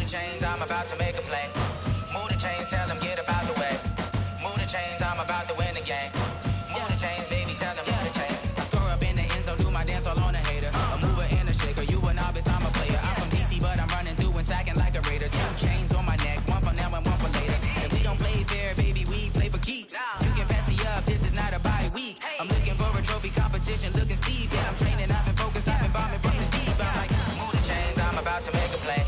the chains, I'm about to make a play. Move the chains, tell them get about the way. Move the chains, I'm about to win the game. Move the chains, baby, tell them move the chains. I score up in the end zone, do my dance all on a hater. A mover and a shaker, you a novice, I'm a player. I'm from DC, but I'm running through and sacking like a raider. 2 chains on my neck, one for now and one for later. If we don't play fair, baby, we play for keeps. You can pass me up, this is not a bye week. I'm looking for a trophy competition, looking steep. Yeah, I'm training, I've been focused, I've been bombing from the deep. I'm like, move the chains, I'm about to make a play.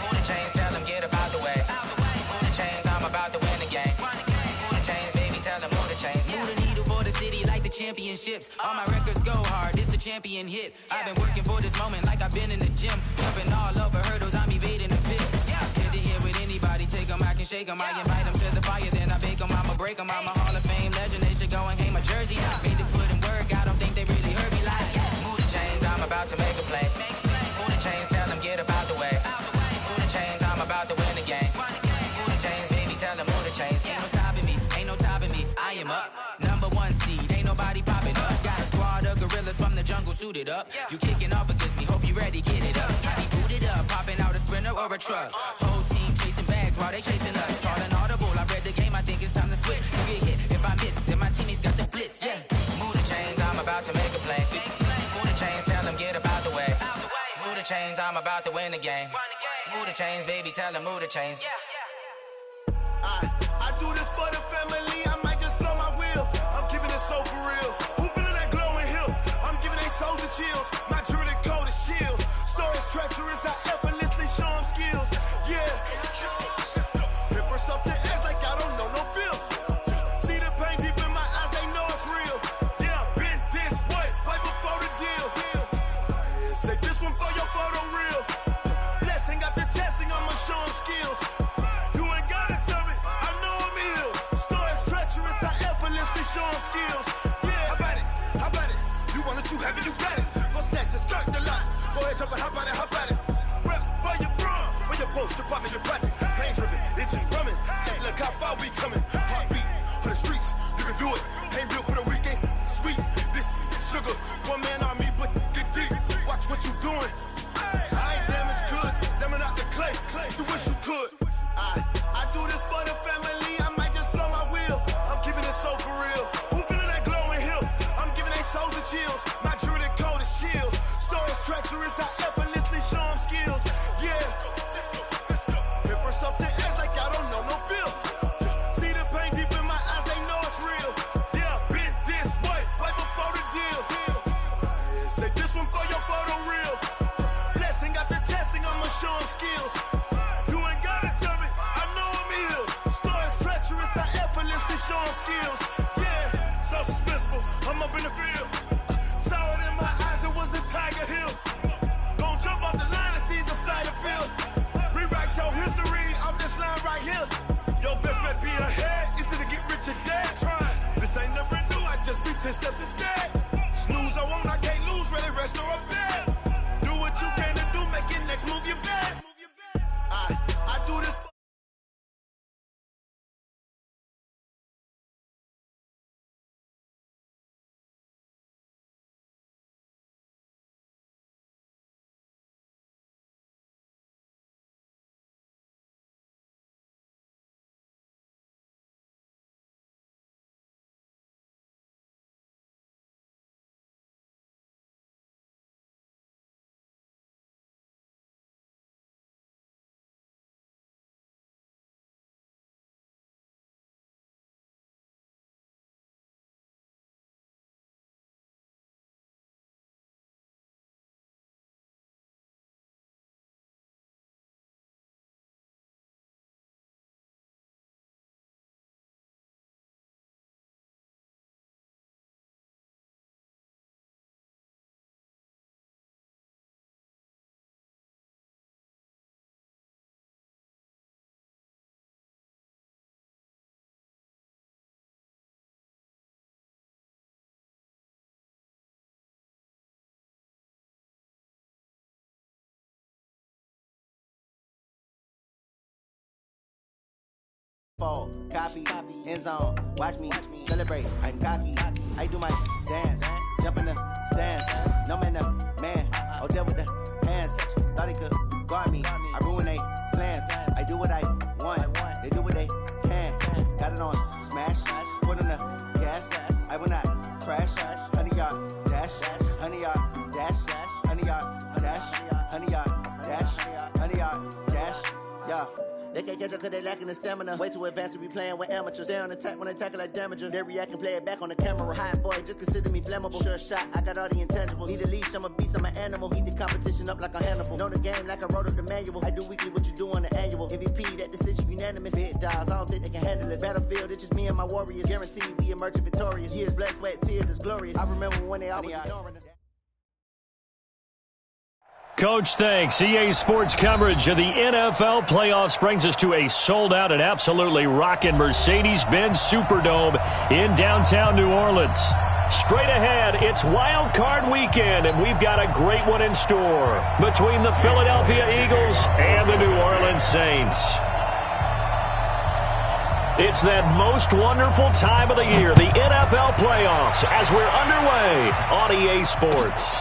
Move the chains, tell them get about the way. Move the chains, I'm about to win the game. Move the chains, baby, tell them move the chains. Move the needle for the city like the championships. All my records go hard, this a champion hit. I've been working for this moment like I've been in the gym. Jumping all over hurdles, I'm evading the pit. Head to head with anybody, take them, I can shake them. I invite them to the fire, then I bake them, I'ma break them. I'm a Hall of Fame legend, they should go and hang my jersey. Made to put in work, I don't think they really heard me like, move the chains, I'm about to make a play. Move the chains, tell them get about the way. Move the chains, I'm about to win the game. Move the chains, baby, tell them move the chains. Ain't no stopping me, ain't no topping me, I am up. Number 1 seed, ain't nobody popping up. Got a squad of gorillas from the jungle suited up. You kicking off against me, hope you ready, get it up. I be booted up, popping out a sprinter or a truck. Whole team chasing bags while they chasing us. Calling audible, I read the game, I think it's time to switch. You get hit, if I miss, then my teammates got the blitz, yeah. Move the chains, I'm about to make a play. Move the chains, tell them get about the way. Move the chains, I'm about to win the game. Move the chains, baby, tell them move the chains. I do this for the family, I might just blow my wheel. I'm keeping it so for real. Who feeling that glowing hill? I'm giving they souls the chills. My jewelry cold is chill. Stories treacherous, I effortlessly show them skills. Yeah. Paper stuff the edge like I don't know no bill. See the pain deep in my eyes, they know it's real. Yeah, been this way, right before the deal. Say this one for your photo real. Blessing after testing, I'ma show them skills. You ain't gotta tell me, I know I'm ill. Stories treacherous, I effortlessly show them skills. Yeah, how about it? How about it? You want it, you have it, you got it. Go snatch it, skirt the lot. Go ahead, jump it, how about it? How about it? Rep for your brum, for your poster, popping your projects. Pain driven, itching, drumming. Look how far we coming. Heartbeat on the streets, you can do it. Ain't built for the weekend. Sweet, this sugar. One man army, but get deep. Watch what you doing. I ain't damaged goods, damn it out the clay. You wish you could. I do this for the family, I might just blow my wheel. I'm keeping it so for real. Who feeling that glowing hill? I'm giving they souls the chills. My jewelry cold is chill. Stories treacherous, I effortlessly show them skills. Yeah. Paper stuff the edge like I don't know no bill. See the pain deep in my eyes, they know it's real. Yeah, been this way, right before the deal. Say this one for your photo real. Blessing after testing, I'ma show them skills. You ain't gotta tell me, I know I'm ill. Stories treacherous, I effortlessly show them skills. Yeah, so suspenseful, I'm up in the field. Saw it in my eyes, it was the Tiger Hill. Gon' jump off the line and see the flight of field. Rewrite your history off this line right here. Your best bet be ahead, easy to get rich or dead. Trying, this ain't never new, I just be 10 steps instead. Snooze I won't, I can't lose, ready, rest or a bed. Do what you can to do, make your next move your best. I do this. Fall, copy, end zone, watch me celebrate, I'm cocky, I do my dance, jump in the stands, no man, man, oh there with the hands, thought he could guard me, I ruin they plans. I do what I want. They do what they can. Got it on smash. Put on the gas. I will not crash. 100-yard dash. 100-yard dash. 100-yard dash. 100-yard dash. 100-yard dash. Yeah. They can't catch up cause they lacking the stamina. Way too advanced to be playing with amateurs. Stay on attack when they tackle like damager. They react and play it back on the camera. Hot boy, just consider me flammable. Sure shot, I got all the intangibles. Need a leash, I'm a beast, I'm an animal. Eat the competition up like a Hannibal. Know the game like I wrote up the manual. I do weekly what you do on the annual. MVP, that decision unanimous. Big dials, I don't think they can handle it. Battlefield, it's just me and my warriors. Guaranteed we emerge victorious. Years, blood, sweat, tears, it's glorious. I remember when they always ignoring us. Coach, thanks. EA Sports coverage of the NFL playoffs brings us to a sold-out and absolutely rocking Mercedes-Benz Superdome in downtown New Orleans. Straight ahead, it's Wild Card weekend, and we've got a great one in store between the Philadelphia Eagles and the New Orleans Saints. It's that most wonderful time of the year, the NFL playoffs, as we're underway on EA Sports.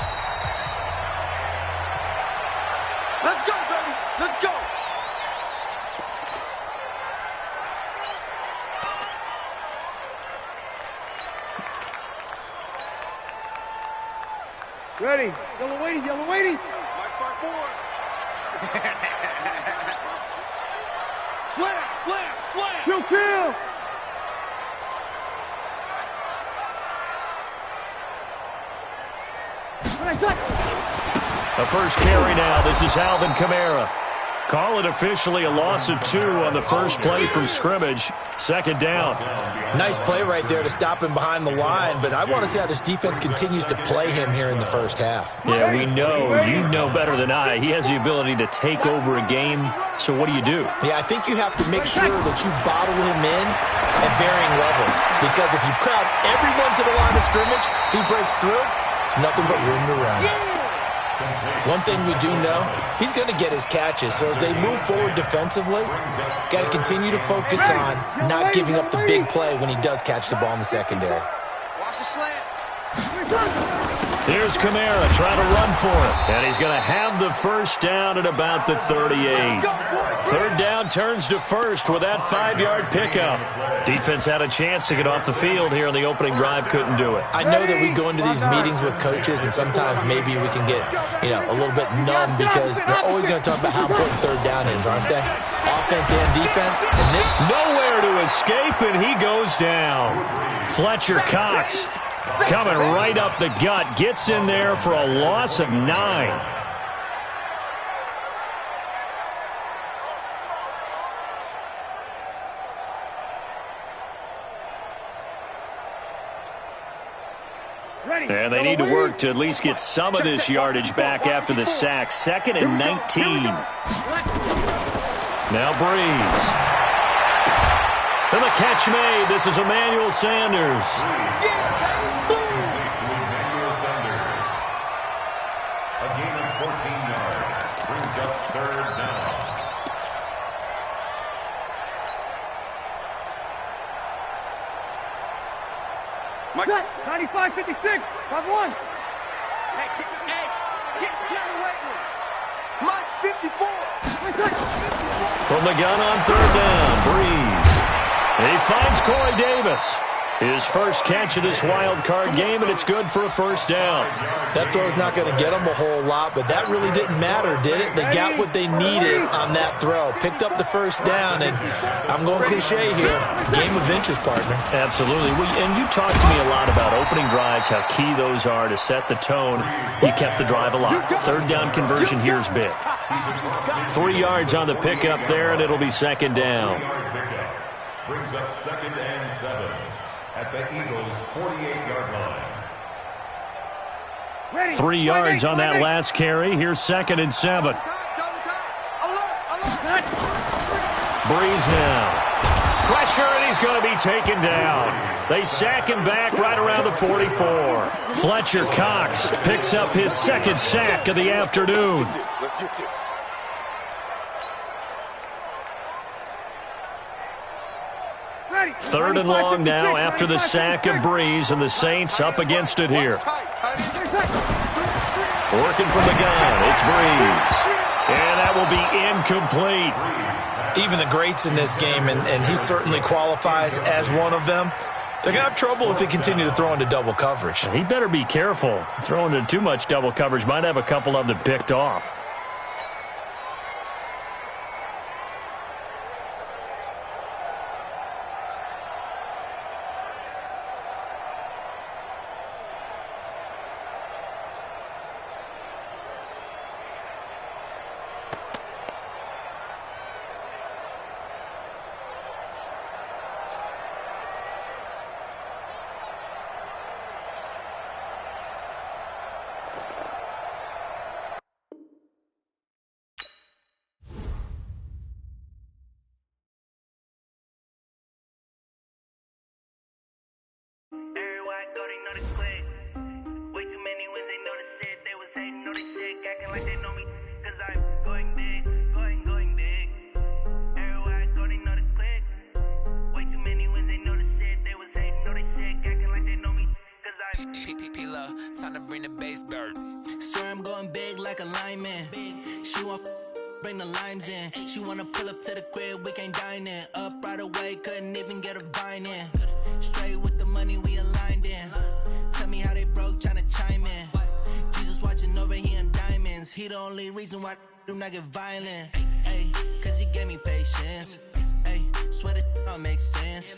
Let's go, baby. Let's go. Ready. Yellow waiting. Yellow waiting. Mike Park forward. Slam. Slam. Slam. Kill. Kill. The first carry now. This is Alvin Kamara. Call it officially a loss of 2 on the first play from scrimmage. Second down. Nice play right there to stop him behind the line, but I want to see how this defense continues to play him here in the first half. Yeah, we know. You know better than I. He has the ability to take over a game. So what do? Yeah, I think you have to make sure that you bottle him in at varying levels, because if you crowd everyone to the line of scrimmage, if he breaks through, there's nothing but room to run. One thing we do know, he's going to get his catches. So as they move forward defensively, got to continue to focus on not giving up the big play when he does catch the ball in the secondary. Watch the slant. Here's Kamara trying to run for it. And he's going to have the first down at about the 38. Third down turns to first with that 5-yard pickup. Defense had a chance to get off the field here on the opening drive, couldn't do it. I know that we go into these meetings with coaches, and sometimes maybe we can get, a little bit numb because they're always going to talk about how important third down is, aren't they? Offense and defense. And nowhere to escape, and he goes down. Fletcher Cox coming right up the gut, gets in there for a loss of 9. And they need to work to at least get some of this yardage back after the sack. 2nd and 19. Now Breeze. And the catch made. This is Emmanuel Sanders. A gain of 14 yards brings up third down. Mike. 95, 56, 5-1. Hey, get in the weight room. Mike's 54. From the gun on third down, Breeze. And he finds Corey Davis. His first catch of this wild card game, and it's good for a first down. that throw's not going to get them a whole lot, but that really didn't matter, did it? They got what they needed on that throw. Picked up the first down, and I'm going cliche here. Game of inches, partner. Absolutely. And you talked to me a lot about opening drives, how key those are to set the tone. You kept the drive alive. Third down conversion here is big. 3 yards on the pickup there, and it'll be second down. Brings up 2nd and 7 at the Eagles' 48-yard line. 3 yards on that last carry. Here's 2nd and 7. Breeze now. Pressure, and he's going to be taken down. They sack him back right around the 44. Fletcher Cox picks up his second sack of the afternoon. Let's get this. Third and long now after the sack of Breeze, and the Saints up against it here. Working from the gun, it's Breeze. And that will be incomplete. Even the greats in this game, and he certainly qualifies as one of them, they're going to have trouble if they continue to throw into double coverage. He better be careful. Throwing into too much double coverage might have a couple of them picked off. Time to bring the bass bird. Swear I'm going big like a lineman. She want bring the limes in. She wanna pull up to the crib, we can't dine in. Up right away, couldn't even get a vine in. Straight with the money we aligned in. Tell me how they broke, tryna chime in. Jesus watching over here in diamonds. He the only reason why I do not get violent. Ay, cause he gave me patience. Ay, swear that all makes sense.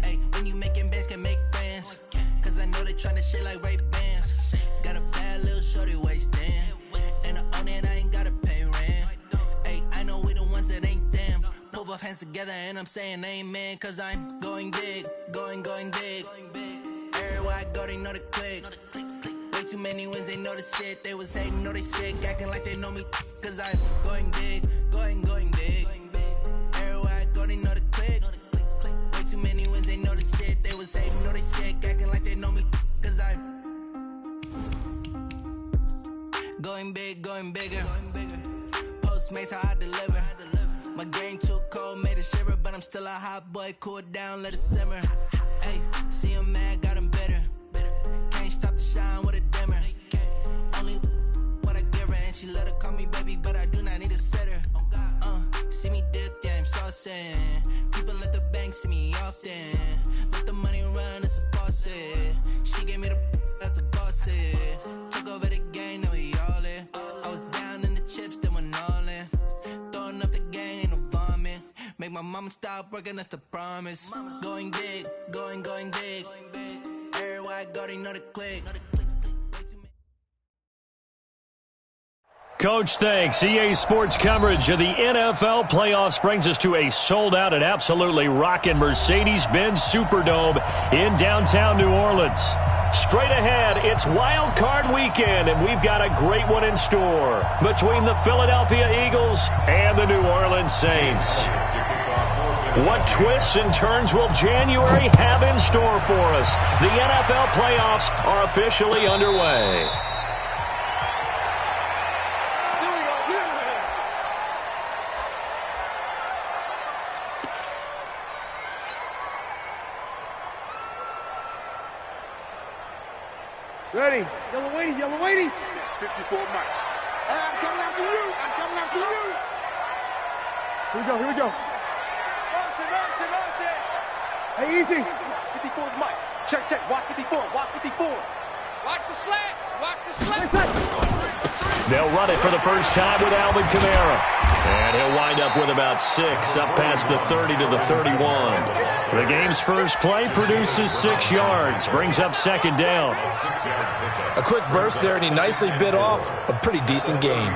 Ay, when you making bands, can make friends. Cause I know they tryna shit like Ray-Bans. Got a bad little shorty wasting. And I own it, I ain't gotta pay rent. Ay, I know we the ones that ain't them. Pull both hands together and I'm saying amen. Cause I'm going big, going big. Everywhere I go, they know the click. Way too many wins, they know the shit. They was hating, know they sick, acting like they know me. Cause I'm going big, going big. Everywhere I go, they know the click. Way too many wins, they know the shit. They was hating, know they sick, acting like they know me. Cause I'm going big, going bigger. Postmates, how I deliver. My game too cold, made it shiver. But I'm still a hot boy, cool it down, let it simmer. Hey, see him mad, got him bitter. Can't stop the shine with a dimmer. Only what I give her, and she let her call me baby, but I do not need a sitter. See me dip, yeah, I'm saucing. People at the bank see me often. Let the money run, it's a faucet. She gave me the that's a bosses. Took over the game, now we all in. I was down in the chips, then went all in. Throwing up the gang, ain't no vomit. Make my mama stop working, that's the promise. Going big, going big. Everywhere I go, they know the click. Coach, thanks. EA Sports coverage of the NFL playoffs brings us to a sold-out and absolutely rocking Mercedes-Benz Superdome in downtown New Orleans. Straight ahead, it's wildcard weekend, and we've got a great one in store between the Philadelphia Eagles and the New Orleans Saints. What twists and turns will January have in store for us? The NFL playoffs are officially underway. Ready? Yellow waiting. 54 Mike. I'm coming after you. Here we go. Launch it. Hey, easy. 54 is Mike. Check. Watch 54. Watch the slats. They'll run it for the first time with Alvin Kamara. And he'll wind up with about 6, up past the 30 to the 31. The game's first play produces 6 yards, brings up second down. A quick burst there, and he nicely bit off a pretty decent gain.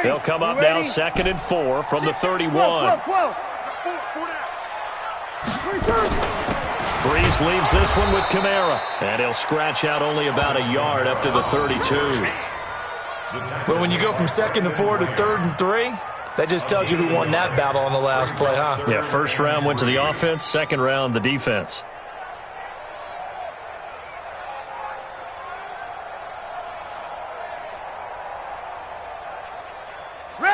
They'll come up now 2nd and 4 from the 31. Breeze leaves this one with Kamara, and he'll scratch out only about a yard up to the 32. But when you go from 2nd and 4 to 3rd and 3, that just tells you who won that battle on the last play, huh? Yeah, first round went to the offense, second round the defense.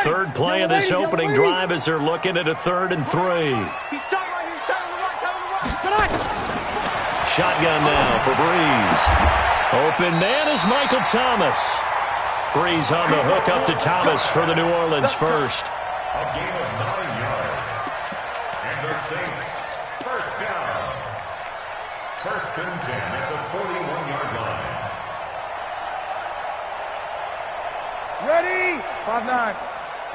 Third play of this opening drive as they're looking at a 3rd and 3. Shotgun now for Breeze. Open man is Michael Thomas. Breeze on the hook up to Thomas for the New Orleans first. A gain of 9 yards. And the Saints, first down. First and 10 at the 41-yard line. Ready? 5-9.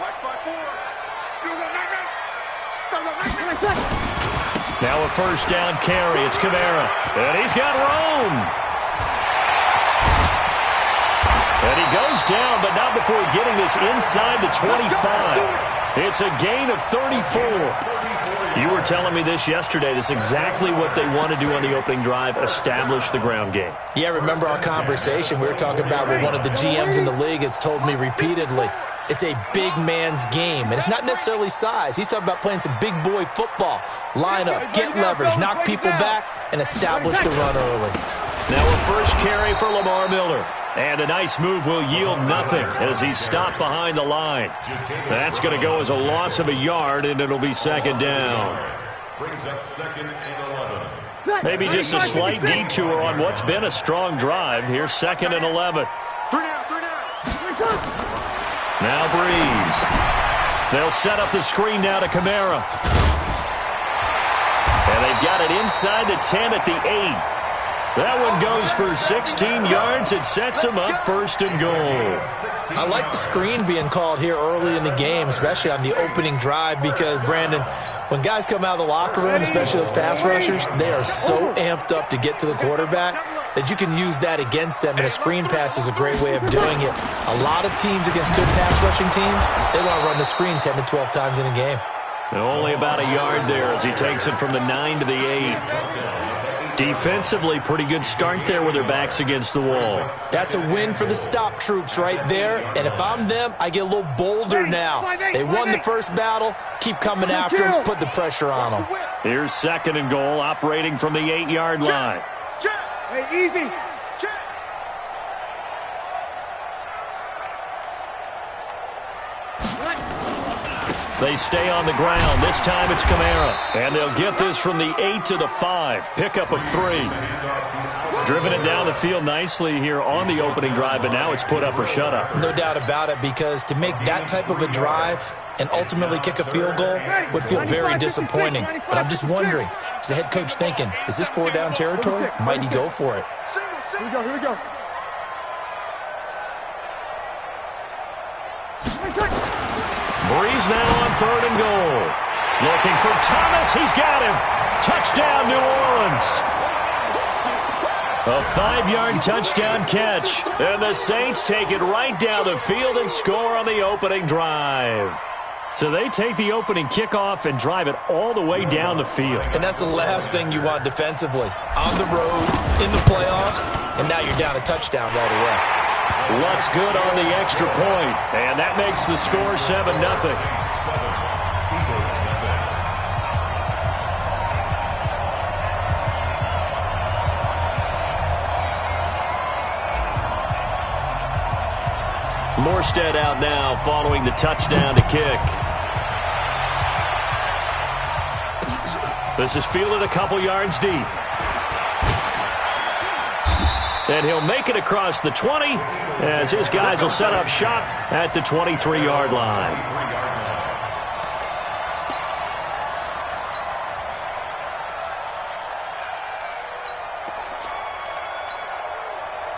Watch 5-4. Now a first down carry. It's Kamara. And he's got room. And he goes down, but not before getting this inside the 25. It's a gain of 34. You were telling me this yesterday. This is exactly what they want to do on the opening drive, establish the ground game. Yeah, remember our conversation. We were talking about what one of the GMs in the league has told me repeatedly. It's a big man's game, and it's not necessarily size. He's talking about playing some big boy football. Line up, get leverage, knock people back, and establish the run early. Now a first carry for Lamar Miller. And a nice move will yield nothing as he's stopped behind the line. That's going to go as a loss of a yard, and it'll be second down. Brings up second and 11. Maybe just a slight detour on what's been a strong drive. Here's second and 11. Now Breeze. They'll set up the screen now to Kamara. And they've got it inside the 10 at the 8. That one goes for 16 yards. It sets them up first and goal. I like the screen being called here early in the game, especially on the opening drive, because, Brandon, when guys come out of the locker room, especially those pass rushers, they are so amped up to get to the quarterback that you can use that against them, and a screen pass is a great way of doing it. A lot of teams against good pass rushing teams, they want to run the screen 10 to 12 times in a game. And only about a yard there as he takes it from the 9 to the 8. Defensively, pretty good start there with their backs against the wall. That's a win for the stop troops right there. And if I'm them, I get a little bolder now. They won the first battle. Keep coming after them. Put the pressure on them. Here's second and goal, operating from the 8-yard line. Hey, easy. They stay on the ground. This time it's Kamara. And they'll get this from the 8 to the 5. Pickup of 3. Driven it down the field nicely here on the opening drive, but now it's put up or shut up. No doubt about it, because to make that type of a drive and ultimately kick a field goal would feel very disappointing. But I'm just wondering, is the head coach thinking, is this 4-down territory? Might he go for it? Here we go. Breeze now on third and goal. Looking for Thomas. He's got him. Touchdown, New Orleans. A 5-yard touchdown catch. And the Saints take it right down the field and score on the opening drive. So they take the opening kickoff and drive it all the way down the field. And that's the last thing you want defensively. On the road, in the playoffs, and now you're down a touchdown right away. Luck's good on the extra point, and that makes the score 7-0. Morstead out now following the touchdown to kick. This is fielded a couple yards deep. And he'll make it across the 20 as his guys will set up shop at the 23-yard line.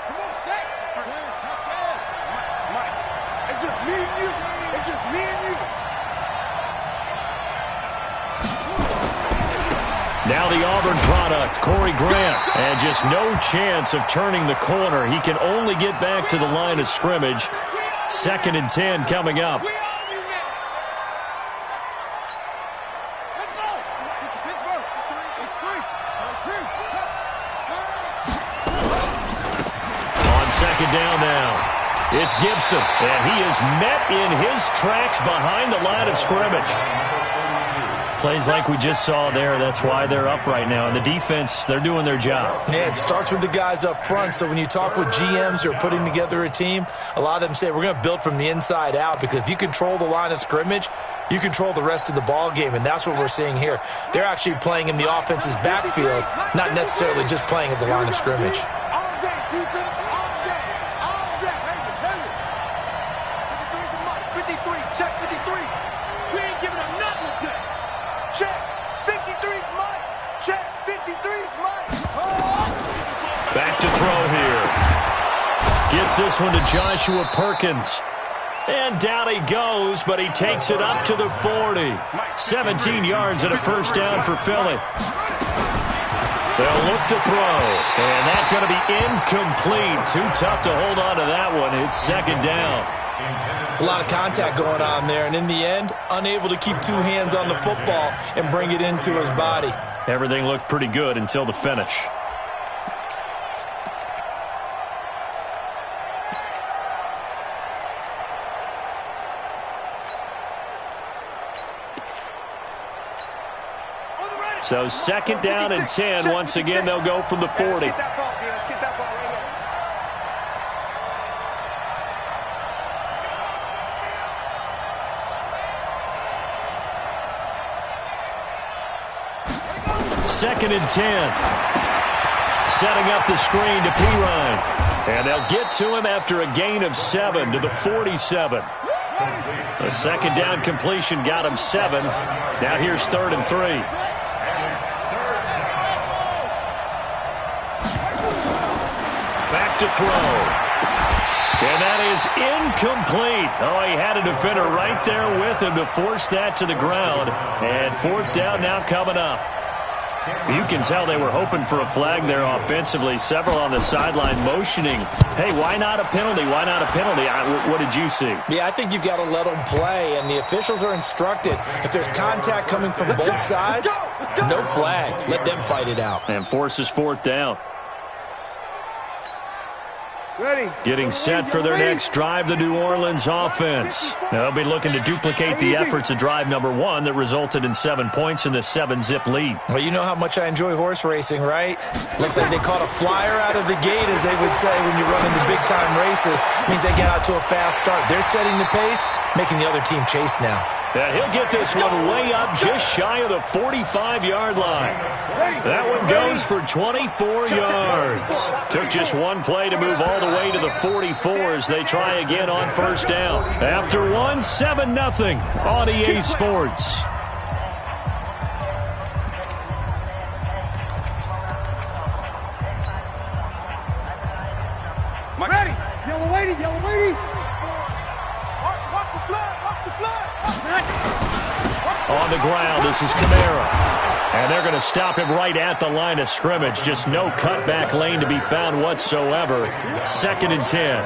Come on, Shaq. Mike, it's just me and you. It's just me and you. Now the Auburn product, Corey Grant, and just no chance of turning the corner. He can only get back to the line of scrimmage. 2nd and 10 coming up. Let's go. Pittsburgh. It's free. On second down now, it's Gibson, and he is met in his tracks behind the line of scrimmage. Plays like we just saw there. That's why they're up right now. And the defense, they're doing their job. Yeah, it starts with the guys up front. So when you talk with GMs who are putting together a team, a lot of them say we're going to build from the inside out, because if you control the line of scrimmage, you control the rest of the ball game, and that's what we're seeing here. They're actually playing in the offense's backfield, not necessarily just playing at the line of scrimmage. All day, defense, all day, all day. 53, check 53. We ain't giving them nothing today. Check, 53's mine. Check, 53's mine. Back to throw here. Gets this one to Joshua Perkins. And down he goes, but he takes it up to the 40. 17 yards and a first down for Philly. They'll look to throw, and that's going to be incomplete. Too tough to hold on to that one. It's second down. It's a lot of contact going on there, and in the end, unable to keep two hands on the football and bring it into his body. Everything looked pretty good until the finish. So second down and 10. Once again, they'll go from the 40. Let's get that ball, D. Let's get that ball right here. Second and 10. Setting up the screen to Pirine. And they'll get to him after a gain of 7 to the 47. The second down completion got him 7. Now here's third and 3. Back to throw. And that is incomplete. Oh, he had a defender right there with him to force that to the ground. And fourth down now coming up. You can tell they were hoping for a flag there offensively. Several on the sideline motioning, hey, why not a penalty? Why not a penalty? What did you see? Yeah, I think you've got to let them play, and the officials are instructed. If there's contact coming from both sides, no flag. Let them fight it out. And forces fourth down. Ready. Getting set for their next drive, the New Orleans offense. They'll be looking to duplicate the efforts of drive number 1 that resulted in 7 points in the 7-zip lead. Well, you know how much I enjoy horse racing, right? Looks like they caught a flyer out of the gate, as they would say when you run into big-time races. Means they get out to a fast start. They're setting the pace, making the other team chase now. Yeah, he'll get this one way up just shy of the 45-yard line. That one goes for 24 yards. Took just one play to move all the way to the 44 as they try again on first down. After one, 7-0 on EA Sports. Ready. Yellow lady, yellow lady. Watch the flood, watch the flood. On the ground, this is Kamara. And they're going to stop him right at the line of scrimmage. Just no cutback lane to be found whatsoever. Second and 10.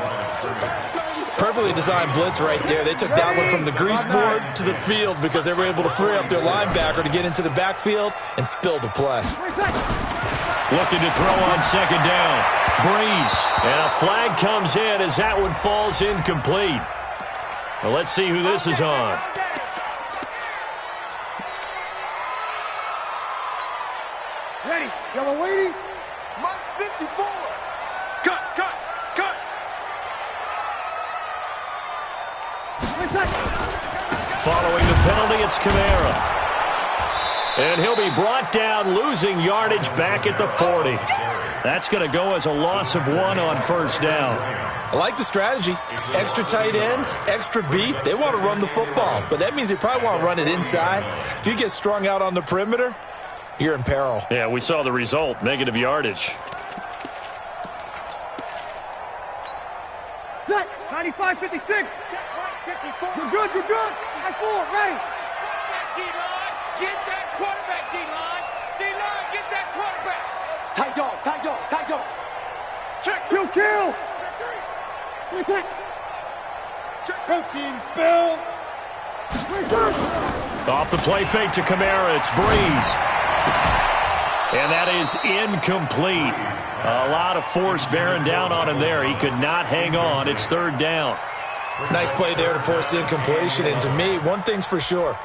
Perfectly designed blitz right there. They took that one from the grease board to the field because they were able to free up their linebacker to get into the backfield and spill the play. Looking to throw on second down. Breeze. And a flag comes in as that one falls incomplete. Well, let's see who this is on. Ready. Yellow lady. Mark 54. Cut, cut, cut. Following the penalty, it's Kamara. And he'll be brought down, losing yardage back at the 40. That's going to go as a loss of 1 on first down. I like the strategy. Extra tight ends, extra beef. They want to run the football, but that means they probably want to run it inside. If you get strung out on the perimeter, you're in peril. Yeah, we saw the result, negative yardage. 95, 56. Check right, 54. You're good, you're good. High 4, ready. D-line, get that quarterback, D-line. D-line, get that quarterback. Tight dog, tight dog, tight dog. Check, kill. Check 3. Check. Coaching, spell. Off the play fake to Kamara, it's Breeze. And that is incomplete. A lot of force bearing down on him there. He could not hang on. It's third down. Nice play there to force the incompletion. And to me, one thing's for sure.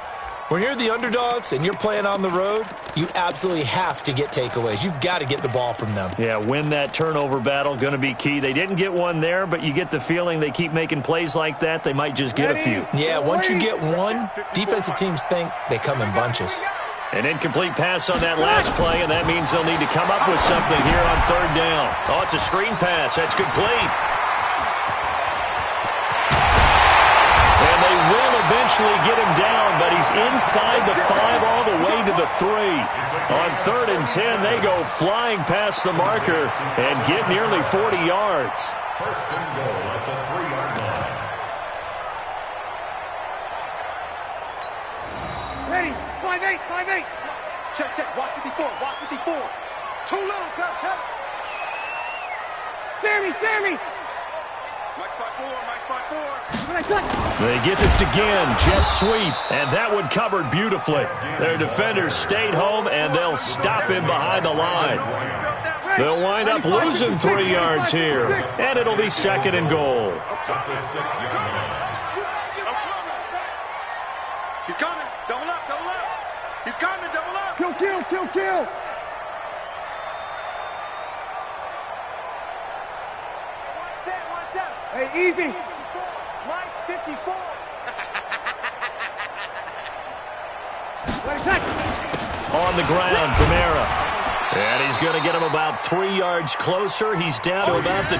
When you're the underdogs and you're playing on the road, you absolutely have to get takeaways. You've got to get the ball from them. Yeah, win that turnover battle, going to be key. They didn't get one there, but you get the feeling they keep making plays like that, they might just get a few. Yeah, once you get one, defensive teams think they come in bunches. An incomplete pass on that last play, and that means they'll need to come up with something here on third down. Oh, it's a screen pass. That's complete. And they will eventually get him down, but he's inside the 5 all the way to the 3. On 3rd and 10, they go flying past the marker and get nearly 40 yards. First and goal at the 3-yard line. Ready, 5-8, 5-8. Check, watch 54, watch 54. Too little, cut. Sammy. Mike 5-4. They get this again, jet sweep, and that one covered beautifully. Their defenders stayed home, and they'll stop him behind the line. They'll wind up losing 3 yards here, and it'll be 2nd and goal. At the 6-yard line. He's coming, double up. He's coming, double up. Kill. Hey, easy. Mike 54. On the ground, Kamara. And he's going to get him about 3 yards closer. He's down to about the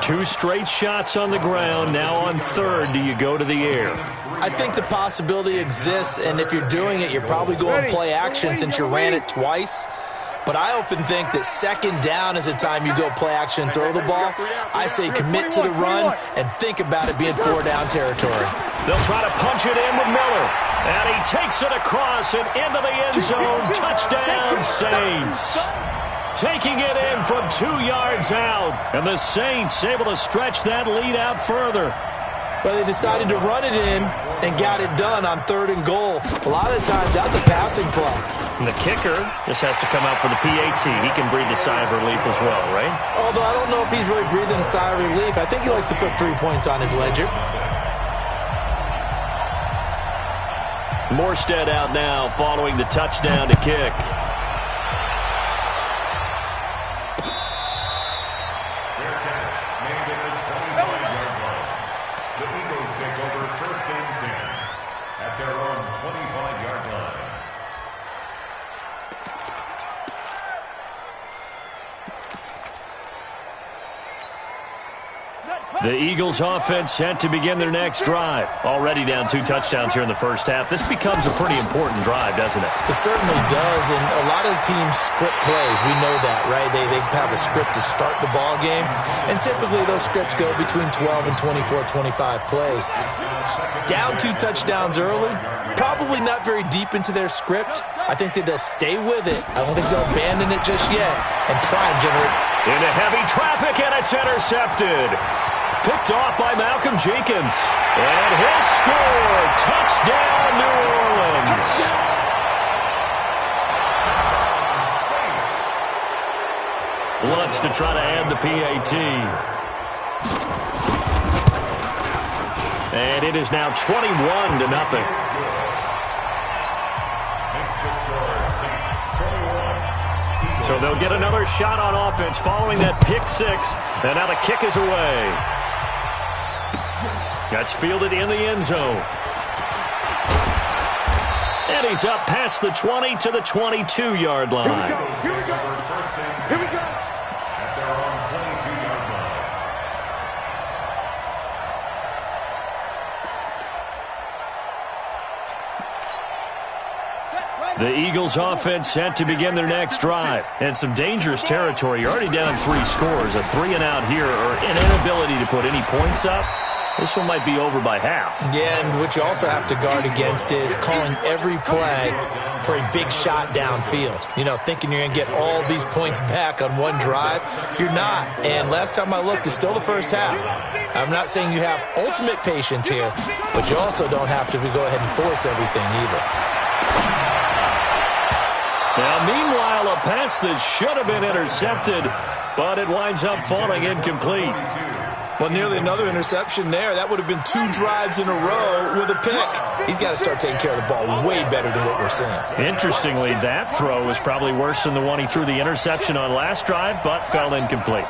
2. 2 straight shots on the ground. Now on 3rd, do you go to the air? I think the possibility exists, and if you're doing it, you're probably going play action since you ran it twice. But I often think that 2nd down is a time you go play action and throw the ball. I say commit to the run and think about it being 4-down territory. They'll try to punch it in with Miller. And he takes it across and into the end zone. Touchdown, Saints. Taking it in from 2 yards out. And the Saints able to stretch that lead out further. But they decided to run it in and got it done on 3rd and goal. A lot of times, that's a passing play. And the kicker just has to come out for the PAT. He can breathe a sigh of relief as well, right? Although I don't know if he's really breathing a sigh of relief. I think he likes to put 3 points on his ledger. Morstead out now following the touchdown to kick. The Eagles offense set to begin their next drive. Already down 2 touchdowns here in the first half. This becomes a pretty important drive, doesn't it? It certainly does, and a lot of the teams script plays. We know that, right? They have a script to start the ball game, and typically those scripts go between 12 and 24, 25 plays. Down 2 touchdowns early, probably not very deep into their script. I think that they'll stay with it. I don't think they'll abandon it just yet and try and generate. Into heavy traffic, and it's intercepted. Picked off by Malcolm Jenkins. And he'll score. Touchdown, New Orleans. Lutz to try to add the PAT. And it is now 21-0. So they'll get another shot on offense following that pick 6. And now the kick is away. That's fielded in the end zone. And he's up past the 20 to the 22-yard line. Here we go. At their own 22-yard line. The Eagles offense set to begin their next drive. And some dangerous territory. You're already down 3 scores. A 3-and-out here or an inability to put any points up. This one might be over by half. Yeah, and what you also have to guard against is calling every play for a big shot downfield. You know, thinking you're going to get all these points back on one drive. You're not. And last time I looked, it's still the first half. I'm not saying you have ultimate patience here, but you also don't have to go ahead and force everything either. Now, meanwhile, a pass that should have been intercepted, but it winds up falling incomplete. Well, nearly another interception there. That would have been 2 drives in a row with a pick. He's got to start taking care of the ball way better than what we're seeing. Interestingly, that throw was probably worse than the one he threw the interception on last drive, but fell incomplete.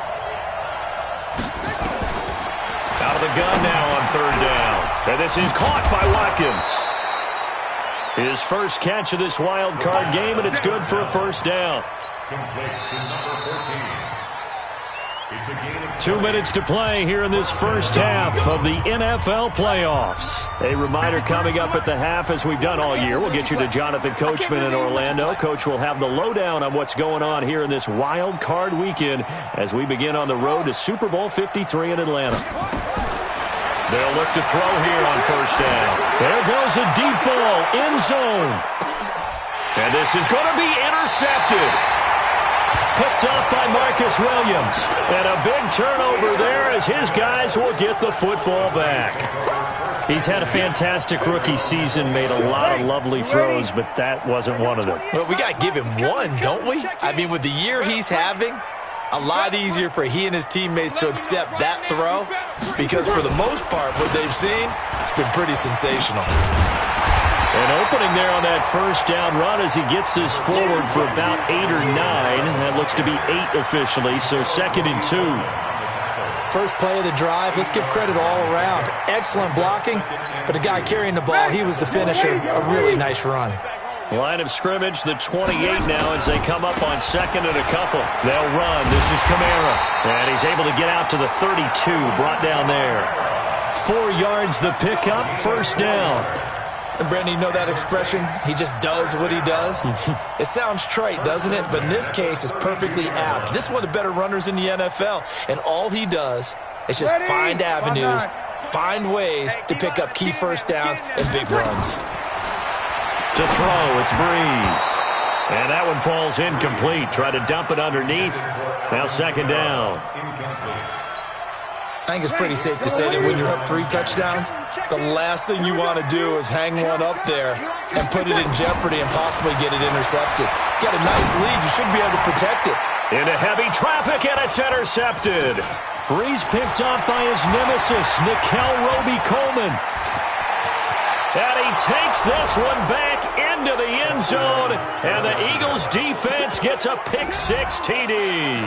Out of the gun now on 3rd down. And this is caught by Watkins. His first catch of this wild card game, and it's good for a 1st down. Complete to number 14. It's a gain of 2 minutes to play here in this first half of the NFL playoffs. A reminder coming up at the half, as we've done all year. We'll get you to Jonathan Coachman in Orlando. Coach will have the lowdown on what's going on here in this wild card weekend as we begin on the road to Super Bowl 53 in Atlanta. They'll look to throw here on 1st down. There goes a deep ball, end zone. And this is going to be intercepted. Picked up by Marcus Williams. And a big turnover there as his guys will get the football back. He's had a fantastic rookie season, made a lot of lovely throws, but that wasn't one of them. Well, we got to give him one, don't we? I mean, with the year he's having, a lot easier for he and his teammates to accept that throw because for the most part, what they've seen, it's been pretty sensational. An opening there on that 1st down run as he gets this forward for about 8 or 9. That looks to be 8 officially, so 2nd and 2. First play of the drive, let's give credit all around. Excellent blocking, but the guy carrying the ball, he was the finisher. A really nice run. Line of scrimmage, the 28 now as they come up on 2nd and a couple. They'll run. This is Kamara. And he's able to get out to the 32, brought down there. 4 yards the pickup, 1st down. And Brandon, you know that expression? He just does what he does? It sounds trite, doesn't it? But in this case, it's perfectly apt. This is one of the better runners in the NFL. And all he does is just find avenues, find ways to pick up key 1st downs and big runs. To throw, it's Breeze. And that one falls incomplete. Try to dump it underneath. Now 2nd down. I think it's pretty safe to say that when you're up 3 touchdowns, the last thing you want to do is hang one up there and put it in jeopardy and possibly get it intercepted. Get a nice lead. You should be able to protect it. Into heavy traffic, and it's intercepted. Breeze picked off by his nemesis, Nickel Roby-Coleman. And he takes this one back into the end zone, and the Eagles defense gets a pick-6 TD.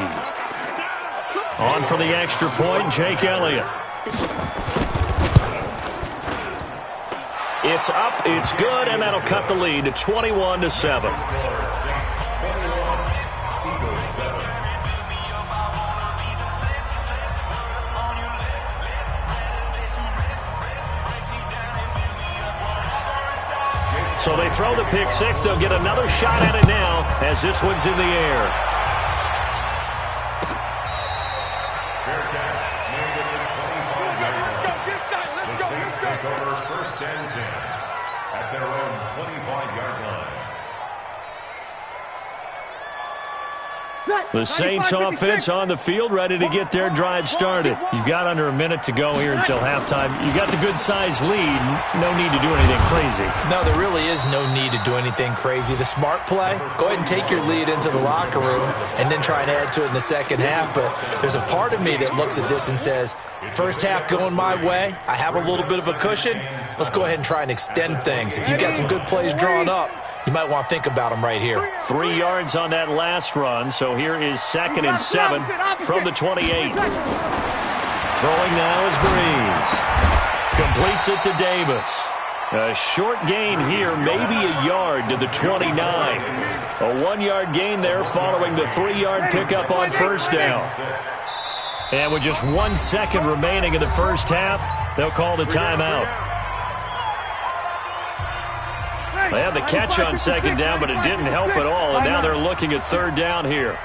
On for the extra point, Jake Elliott. It's up, it's good, and that'll cut the lead to 21-7. So they throw the pick-6. They'll get another shot at it now as this one's in the air. The Saints offense on the field, ready to get their drive started. You've got under a minute to go here until halftime. You've got the good-sized lead. No need to do anything crazy. No, there really is no need to do anything crazy. The smart play, go ahead and take your lead into the locker room and then try and add to it in the 2nd half. But there's a part of me that looks at this and says, 1st half going my way, I have a little bit of a cushion. Let's go ahead and try and extend things. If you've got some good plays drawn up, you might want to think about them right here. 3 yards on that last run, so here is 2nd and 7 from the 28. Throwing now is Breeze. Completes it to Davis. A short gain here, maybe a yard to the 29. A 1-yard gain there following the 3-yard pickup on 1st down. And with just 1 second remaining in the first half, they'll call the timeout. They had the catch on 2nd down, but it didn't help at all, and now they're looking at 3rd down here.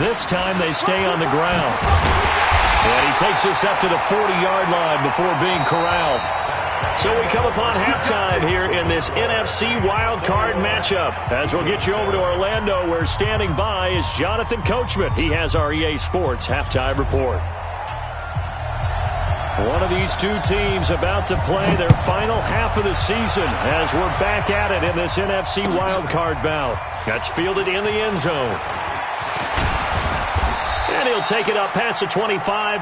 This time they stay on the ground. And he takes this up to the 40-yard line before being corralled. So we come upon halftime here in this NFC wildcard matchup. As we'll get you over to Orlando, where standing by is Jonathan Coachman. He has our EA Sports halftime report. One of these two teams about to play their final half of the season as we're back at it in this NFC wildcard bout. That's fielded in the end zone. And he'll take it up past the 25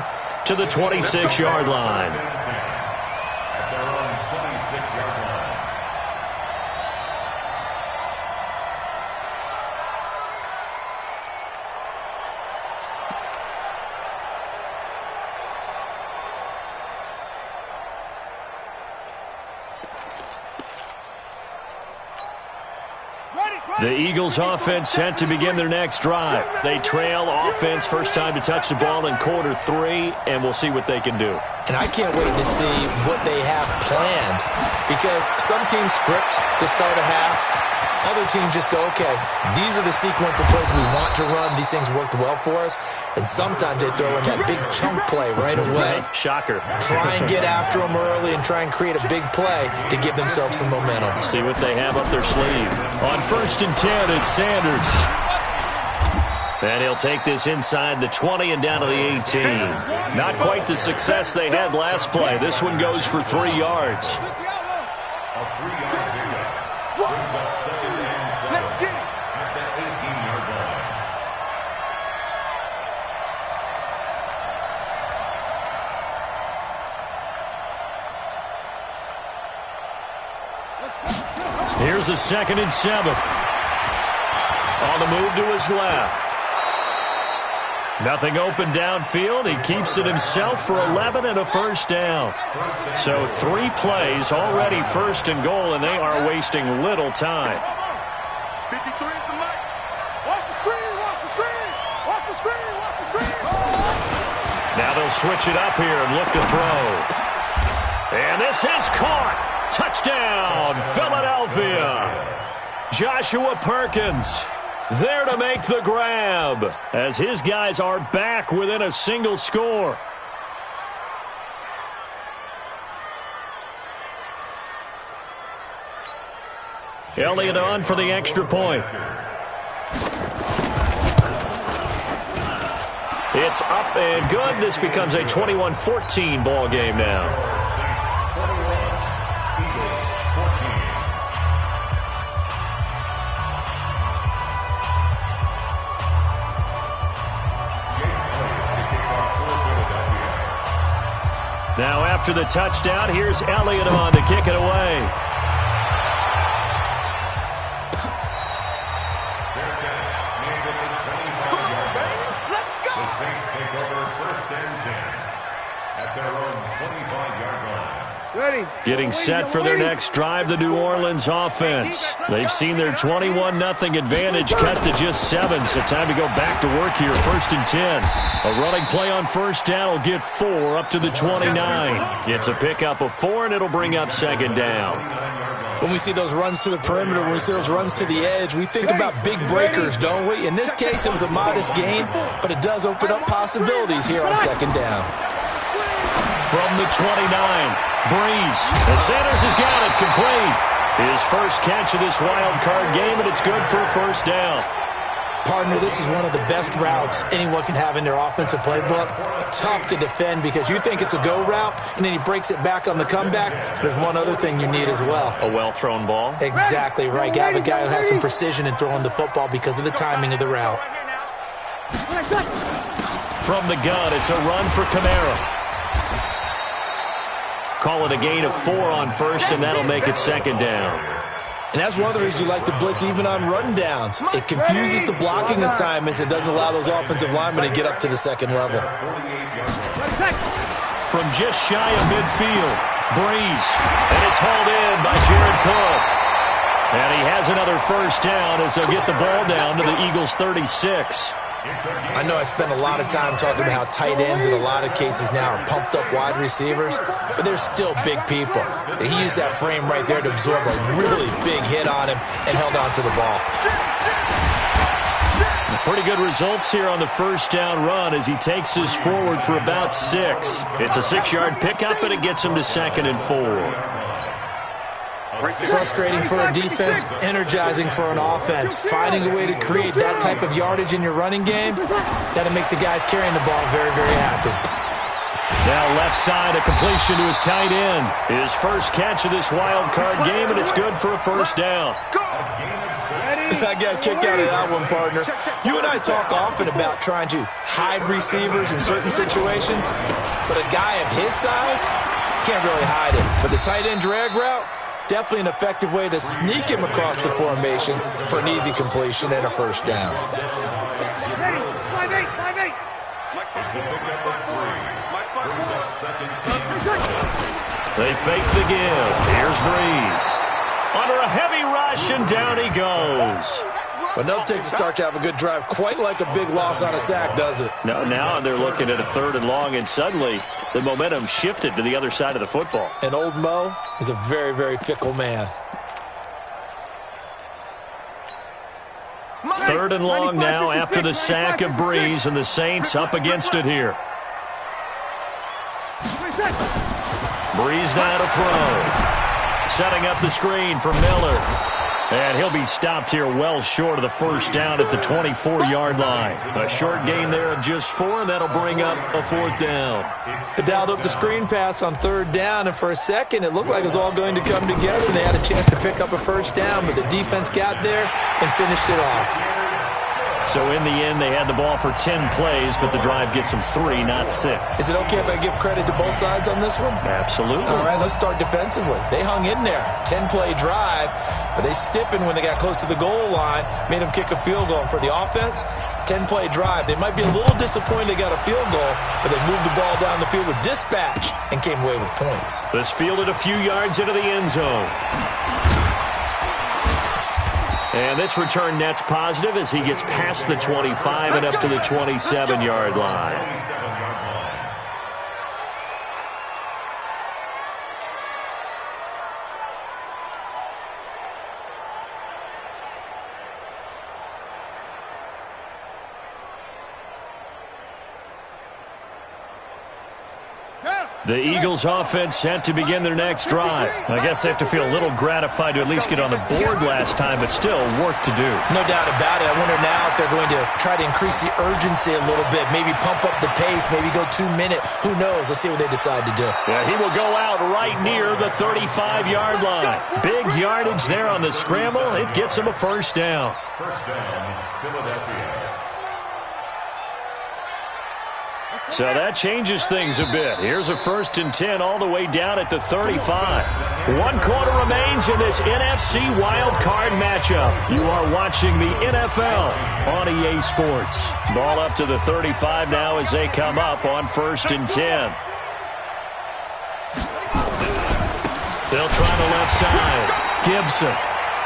to the 26-yard line. At their own 26-yard line. The Eagles offense set to begin their next drive. They trail offense, first time to touch the ball in quarter 3, and we'll see what they can do. And I can't wait to see what they have planned, because some teams script to start a half. Other teams just go, okay, these are the sequence of plays we want to run. These things worked well for us. And sometimes they throw in that big chunk play right away. Shocker. Try and get after them early and try and create a big play to give themselves some momentum. See what they have up their sleeve. On 1st and 10, it's Sanders. And he'll take this inside the 20 and down to the 18. Not quite the success they had last play. This one goes for 3 yards. A 3-yard pickup. Brings up 2nd and 7 at the 18-yard line. Here's a 2nd and 7. On the move to his left. Nothing open downfield. He keeps it himself for 11 and a first down. So 3 plays already 1st and goal, and they are wasting little time. 53 is the mic. Watch the screen, watch the screen. Watch the screen, watch the screen. Now they'll switch it up here and look to throw. And this is caught. Touchdown, Philadelphia. Joshua Perkins there to make the grab as his guys are back within a single score. Elliott on for the extra point. It's up and good. This becomes a 21-14 ball game now. Now after the touchdown, here's Elliott on to kick it away. The Saints take over 1st and 10 at their own 25-yard line. Ready. Getting set for their next drive, the New Orleans offense. They've seen their 21-0 advantage cut to just 7, so time to go back to work here. 1st and 10. A running play on 1st down will get 4 up to the 29. It's a pickup of 4, and it'll bring up 2nd down. When we see those runs to the perimeter, when we see those runs to the edge, we think about big breakers, don't we? In this case, it was a modest gain, but it does open up possibilities here on 2nd down. From the 29, Breeze. And Sanders has got it complete. His first catch of this wild card game, and it's good for a 1st down. Partner, this is one of the best routes anyone can have in their offensive playbook. Tough to defend because you think it's a go route, and then he breaks it back on the comeback. There's one other thing you need as well. A well-thrown ball? Exactly right. You have a guy who has some precision in throwing the football because of the timing of the route. From the gun, it's a run for Kamara. Call it a gain of 4 on 1st, and that'll make it 2nd down. And that's one of the reasons you like to blitz even on run downs. It confuses the blocking assignments. It doesn't allow those offensive linemen to get up to the 2nd level. From just shy of midfield, Breeze. And it's hauled in by Jared Cook. And he has another 1st down as they'll get the ball down to the Eagles' 36. I know I spent a lot of time talking about how tight ends in a lot of cases now are pumped up wide receivers, but they're still big people. He used that frame right there to absorb a really big hit on him and held on to the ball. Pretty good results here on the 1st down run as he takes us forward for about 6. It's a 6-yard pickup, and it gets him to 2nd and 4. Frustrating for a defense, energizing for an offense. Finding a way to create that type of yardage in your running game, that'll make the guys carrying the ball very, very happy. Now left side, a completion to his tight end. His first catch of this wild card game, and it's good for a 1st down. I got a kick out of that one, partner. You and I talk often about trying to hide receivers in certain situations, but a guy of his size can't really hide it. But the tight end drag route, definitely an effective way to sneak him across the formation for an easy completion and a first down. They fake the give. Here's Breeze. Under a heavy rush, and down he goes. But no takes a start to have a good drive. Quite like a big loss on a sack, does it? No, now they're looking at a 3rd and long, and suddenly the momentum shifted to the other side of the football. And old Mo is a very, very fickle man. 3rd and long now after the sack of Breeze, and the Saints up against it here. Breeze now to throw. Setting up the screen for Miller. And he'll be stopped here well short of the first down at the 24-yard line. A short gain there of just 4, and that'll bring up a 4th down. They dialed up the screen pass on 3rd down, and for a second it looked like it was all going to come together. They had a chance to pick up a first down, but the defense got there and finished it off. So in the end, they had the ball for 10 plays, but the drive gets them 3, not 6. Is it okay if I give credit to both sides on this one? Absolutely. All right, let's start defensively. They hung in there. 10-play drive, but they stiffened when they got close to the goal line, made them kick a field goal. And for the offense, 10-play drive. They might be a little disappointed they got a field goal, but they moved the ball down the field with dispatch and came away with points. This fielded a few yards into the end zone. And this return net's positive as he gets past the 25 and up to the 27-yard line. The Eagles offense set to begin their next drive. I guess they have to feel a little gratified to at least get on the board last time, but still work to do. No doubt about it. I wonder now if they're going to try to increase the urgency a little bit, maybe pump up the pace, maybe go 2-minute. Who knows? Let's see what they decide to do. Yeah, he will go out right near the 35-yard line. Big yardage there on the scramble. It gets him a first down. First down, Philadelphia. So that changes things a bit. Here's a 1st and 10 all the way down at the 35. 1 quarter remains in this NFC wildcard matchup. You are watching the NFL on EA Sports. Ball up to the 35 now as they come up on 1st and 10. They'll try the left side. Gibson.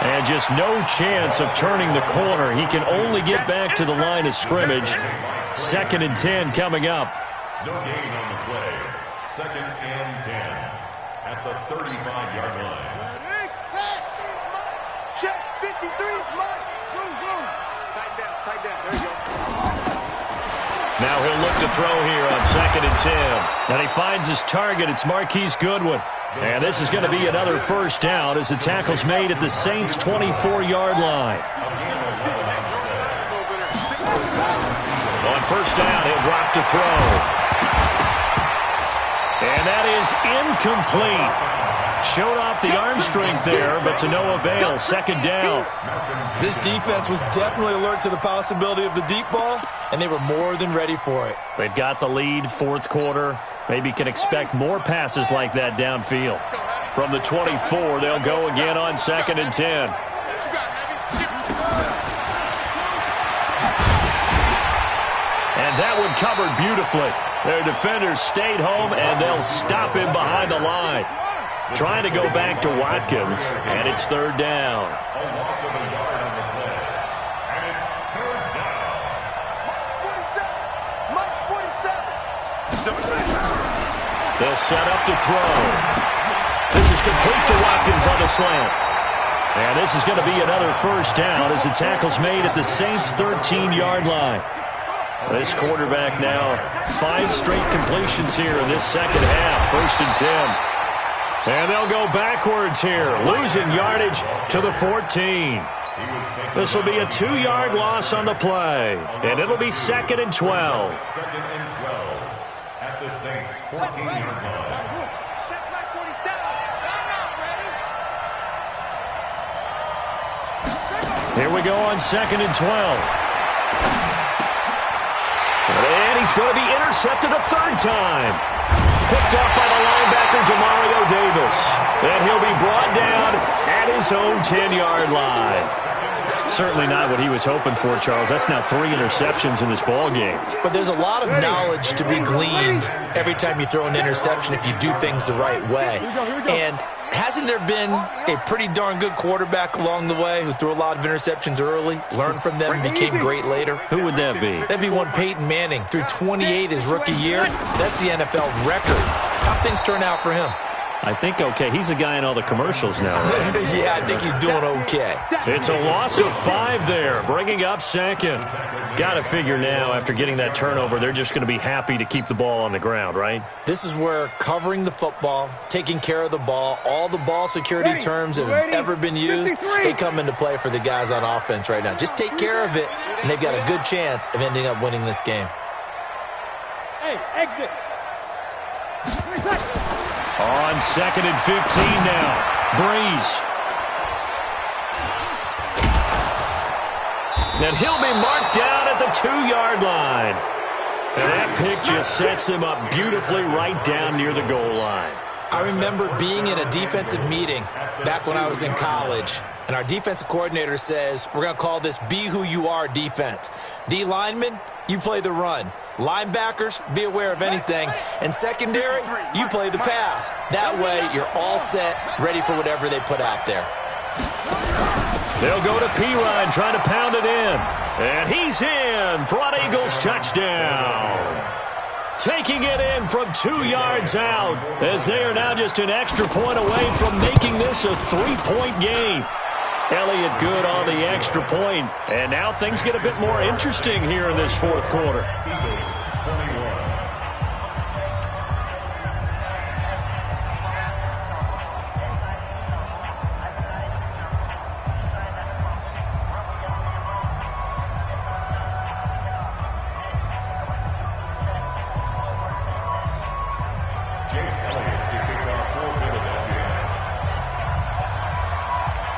And just no chance of turning the corner. He can only get back to the line of scrimmage. 2nd and 10 coming up. No gain on the play. 2nd and 10 at the 35-yard line. Check 53's mine. Tight down. There you go. Now he'll look to throw here on 2nd and 10. And he finds his target. It's Marquise Goodwin. And this is going to be another first down as the tackle's made at the Saints' 24-yard line. On first down, he'll drop to throw. And that is incomplete. Showed off the arm strength there, but to no avail. 2nd down. This defense was definitely alert to the possibility of the deep ball, and they were more than ready for it. They've got the lead, 4th quarter. Maybe can expect more passes like that downfield. From the 24, they'll go again on 2nd and 10. And that one covered beautifully. Their defenders stayed home, and they'll stop him behind the line. Trying to go back to Watkins, and it's 3rd down. A loss of a yard on the play. And it's 3rd down. March 47. They'll set up to throw. This is complete to Watkins on the slant. And this is going to be another first down as the tackle's made at the Saints' 13-yard line. This quarterback now 5 straight completions here in this second half. 1st and 10. And they'll go backwards here, losing yardage to the 14. This will be a 2-yard loss on the play, and it'll be 2nd and 12. 2nd and 12 at the Saints' 14-yard line. Check my 47. Here we go on 2nd and 12. And he's going to be intercepted a third time. Picked off by the linebacker, Demario Davis. And he'll be brought down at his own 10-yard line. Certainly not what he was hoping for, Charles. That's now 3 interceptions in this ball game. But there's a lot of knowledge to be gleaned every time you throw an interception if you do things the right way. And hasn't there been a pretty darn good quarterback along the way who threw a lot of interceptions early, learned from them, and became great later? Who would that be? That'd be one Peyton Manning. Threw 28 his rookie year. That's the NFL record. How'd things turn out for him? I think okay. He's a guy in all the commercials now, right? Yeah, I think he's doing okay. It's a loss of 5 there, bringing up 2nd. Got to figure now, after getting that turnover, they're just going to be happy to keep the ball on the ground, right? This is where covering the football, taking care of the ball, all the ball security terms that have ever been used, they come into play for the guys on offense right now. Just take care of it, and they've got a good chance of ending up winning this game. Hey, exit. On 2nd and 15 now. Breeze. And he'll be marked down at the 2-yard line. And that pick just sets him up beautifully right down near the goal line. I remember being in a defensive meeting back when I was in college, and our defensive coordinator says, we're going to call this Be Who You Are defense. D linemen, you play the run. Linebackers, be aware of anything. And secondary, you play the pass. That way, you're all set, ready for whatever they put out there. They'll go to P-Ryan, trying to pound it in. And he's in. Front Eagles touchdown. Taking it in from 2 yards out, as they are now just an extra point away from making this a 3-point game. Elliott good on the extra point. And now things get a bit more interesting here in this 4th quarter.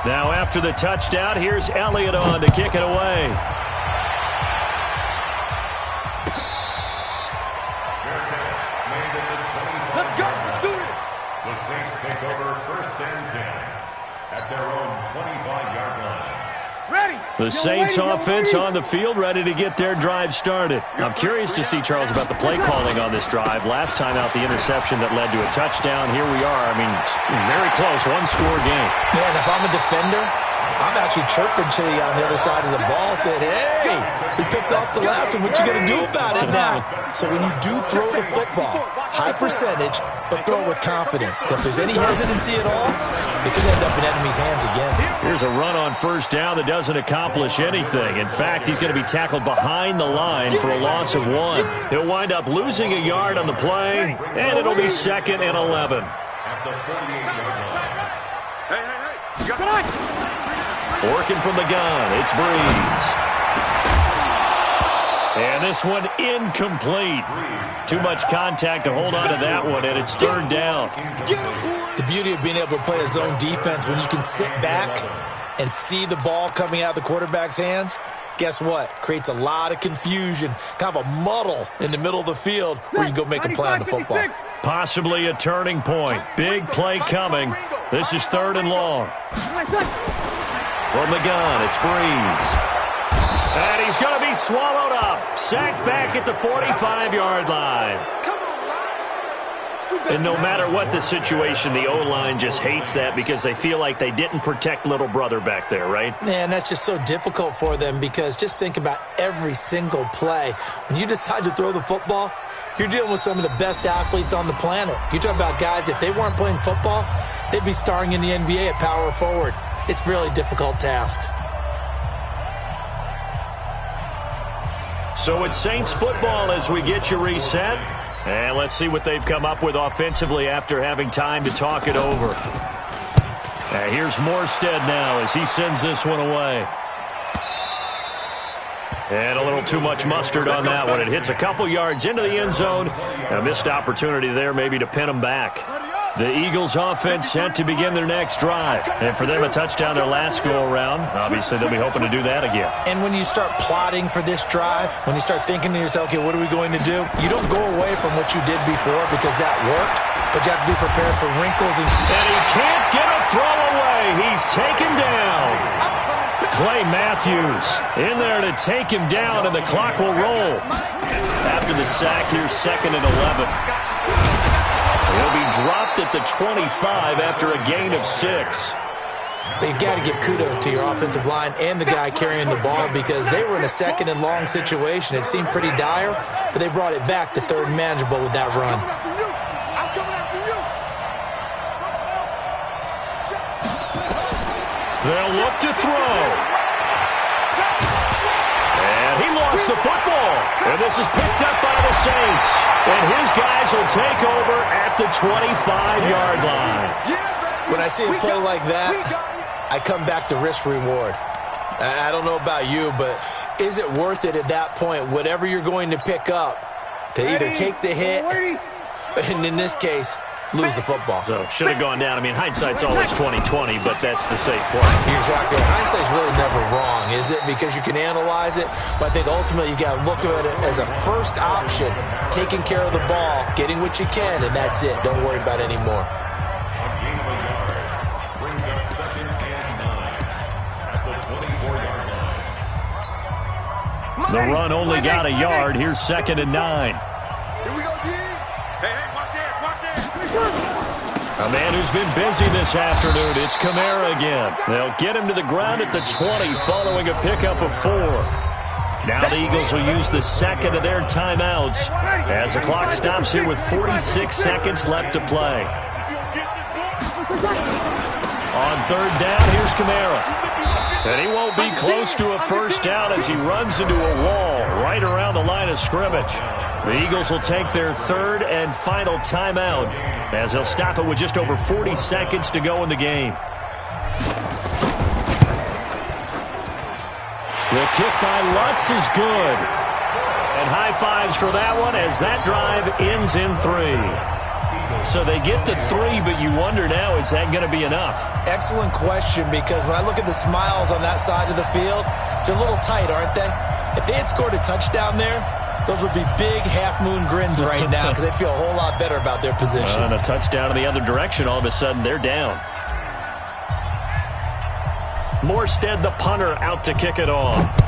Now after the touchdown, here's Elliott on to kick it away. Let's go. Let's do it. The Saints take over 1st and 10 at their own 25-yard line. Ready. The Saints offense on the field, ready to get their drive started. I'm curious to see, Charles, about the play calling on this drive. Last time out, the interception that led to a touchdown. Here we are. I mean, very close, 1-score game. Man, if I'm a defender, I'm actually chirping Chili on the other side of the ball, saying, hey, we picked off the last one. What you going to do about it now? So when you do throw the football, high percentage, but throw it with confidence. If there's any hesitancy at all, it could end up in enemy's hands again. Here's a run on 1st down that doesn't accomplish anything. In fact, he's going to be tackled behind the line for a loss of 1. He'll wind up losing a yard on the play, and it'll be 2nd and 11. At the 48-yard line. Hey. You got it. Working from the gun, it's Breeze. And this one incomplete. Too much contact to hold on to that one, and it's 3rd down. The beauty of being able to play a zone defense, when you can sit back and see the ball coming out of the quarterback's hands, guess what? Creates a lot of confusion, kind of a muddle in the middle of the field where you can go make a play on the football. Possibly a turning point. Big play coming. This is 3rd and long. From the gun, it's Breeze. And he's going to be swallowed up. Sacked back at the 45-yard line. And no matter what the situation, the O-line just hates that because they feel like they didn't protect little brother back there, right? Man, that's just so difficult for them because just think about every single play. When you decide to throw the football, you're dealing with some of the best athletes on the planet. You talk about guys, if they weren't playing football, they'd be starring in the NBA at power forward. It's a really difficult task. So it's Saints football as we get you reset. And let's see what they've come up with offensively after having time to talk it over. And here's Morstead now as he sends this one away. And a little too much mustard on that one. It hits a couple yards into the end zone. A missed opportunity there maybe to pin him back. The Eagles offense set to begin their next drive. And for them, a touchdown their last go-around. Obviously, they'll be hoping to do that again. And when you start plotting for this drive, when you start thinking to yourself, okay, what are we going to do? You don't go away from what you did before because that worked, but you have to be prepared for wrinkles. And he can't get a throw away. He's taken down. Clay Matthews in there to take him down, and the clock will roll. After the sack, here's 2nd and 11. He'll be dropped at the 25 after a gain of 6. But you've got to give kudos to your offensive line and the guy carrying the ball because they were in a 2nd and long situation. It seemed pretty dire, but they brought it back to 3rd and manageable with that run. They'll look to throw. And he lost the football. And this is picked up by the Saints. And his guys will take over at the 25-yard line. When I see a play like that, I come back to risk-reward. I don't know about you, but is it worth it at that point, whatever you're going to pick up, to either take the hit, and in this case, lose the football? So should have gone down. I mean, hindsight's always 20/20, but that's the safe play. Exactly. Hindsight's really never wrong, is it? Because you can analyze it, but I think ultimately you got to look at it as a first option, taking care of the ball, getting what you can, and that's it. Don't worry about any more. A gain of a yard brings up 2nd and 9 at the 24-yard line. The run only got a yard. Here's 2nd and 9. Here we go, D. Hey, watch it, watch it. A man who's been busy this afternoon. It's Kamara again. They'll get him to the ground at the 20 following a pickup of 4. Now the Eagles will use the 2nd of their timeouts as the clock stops here with 46 seconds left to play. On 3rd down, here's Kamara. And he won't be close to a first down as he runs into a wall right around the line of scrimmage. The Eagles will take their 3rd and final timeout as they'll stop it with just over 40 seconds to go in the game. The kick by Lutz is good. And high fives for that one as that drive ends in 3. So they get the 3, but you wonder now, is that going to be enough? Excellent question, because when I look at the smiles on that side of the field, they're a little tight, aren't they? If they had scored a touchdown there, those would be big half-moon grins right now because they'd feel a whole lot better about their position. And a touchdown in the other direction, all of a sudden they're down. Morstead, the punter, out to kick it off.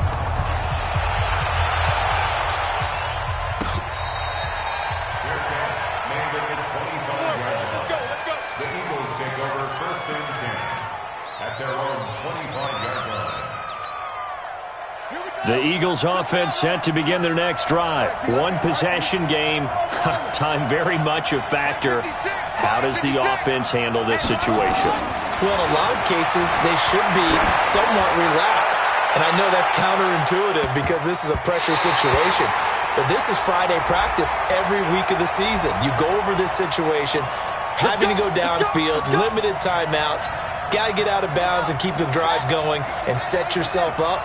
The Eagles offense set to begin their next drive. One possession game. Time very much a factor. How does the offense handle this situation? Well, in a lot of cases, they should be somewhat relaxed. And I know that's counterintuitive because this is a pressure situation. But this is Friday practice every week of the season. You go over this situation, having to go downfield, limited timeouts, got to get out of bounds and keep the drive going and set yourself up.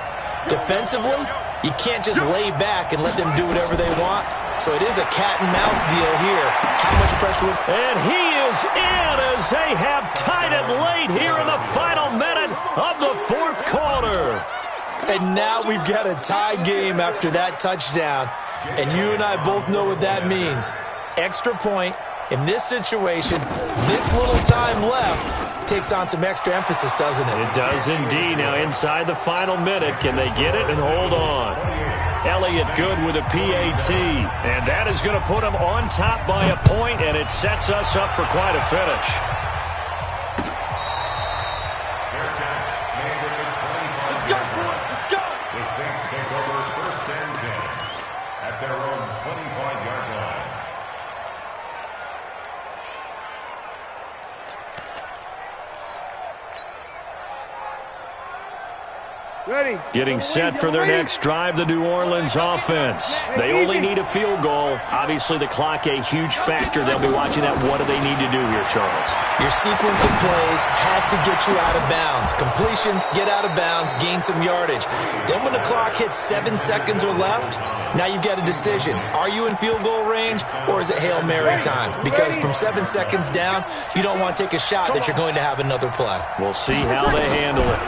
Defensively, you can't just lay back and let them do whatever they want. So it is a cat and mouse deal here. How much pressure? And he is in as they have tied it late here in the final minute of the 4th quarter. And now we've got a tie game after that touchdown. And you and I both know what that means. Extra point. In this situation, this little time left takes on some extra emphasis, doesn't it? It does indeed. Now inside the final minute, can they get it and hold on? Elliott good with a PAT. And that is going to put him on top by a point, and it sets us up for quite a finish. Let's go, boys. Let's go. The Saints take over 1st and 10 at their own 25-yard line. Getting set for their next drive, the New Orleans offense. They only need a field goal. Obviously, the clock a huge factor. They'll be watching that. What do they need to do here, Charles? Your sequence of plays has to get you out of bounds. Completions, get out of bounds, gain some yardage. Then when the clock hits 7 seconds or left, now you've got a decision. Are you in field goal range, or is it Hail Mary time? Because from 7 seconds down, you don't want to take a shot that you're going to have another play. We'll see how they handle it.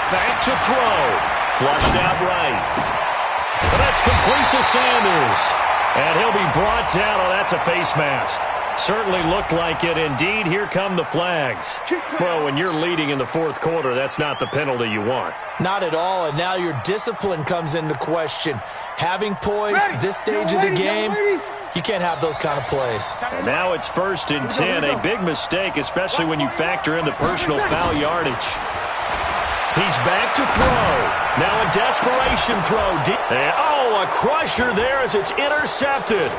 Back to throw. Flushed out right. But that's complete to Sanders. And he'll be brought down. Oh, that's a face mask. Certainly looked like it. Indeed, here come the flags. Well, when you're leading in the fourth quarter, that's not the penalty you want. Not at all, and now your discipline comes into question. Having poise this stage of the game, you can't have those kind of plays. And now it's 1st and 10. A big mistake, especially when you factor in the personal foul yardage. He's back to throw. Now a desperation throw. And, oh, a crusher there as it's intercepted.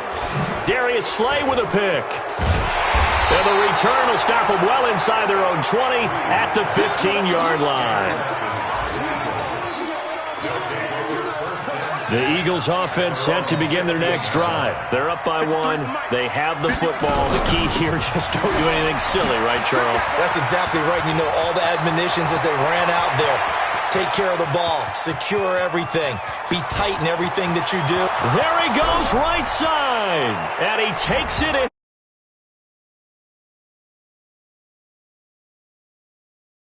Darius Slay with a pick. And the return will stop them well inside their own 20 at the 15-yard line. The Eagles offense set to begin their next drive. They're up by 1. They have the football. The key here, just don't do anything silly, right, Charles? That's exactly right. You know, all the admonitions as they ran out there. Take care of the ball. Secure everything. Be tight in everything that you do. There he goes, right side. And he takes it in.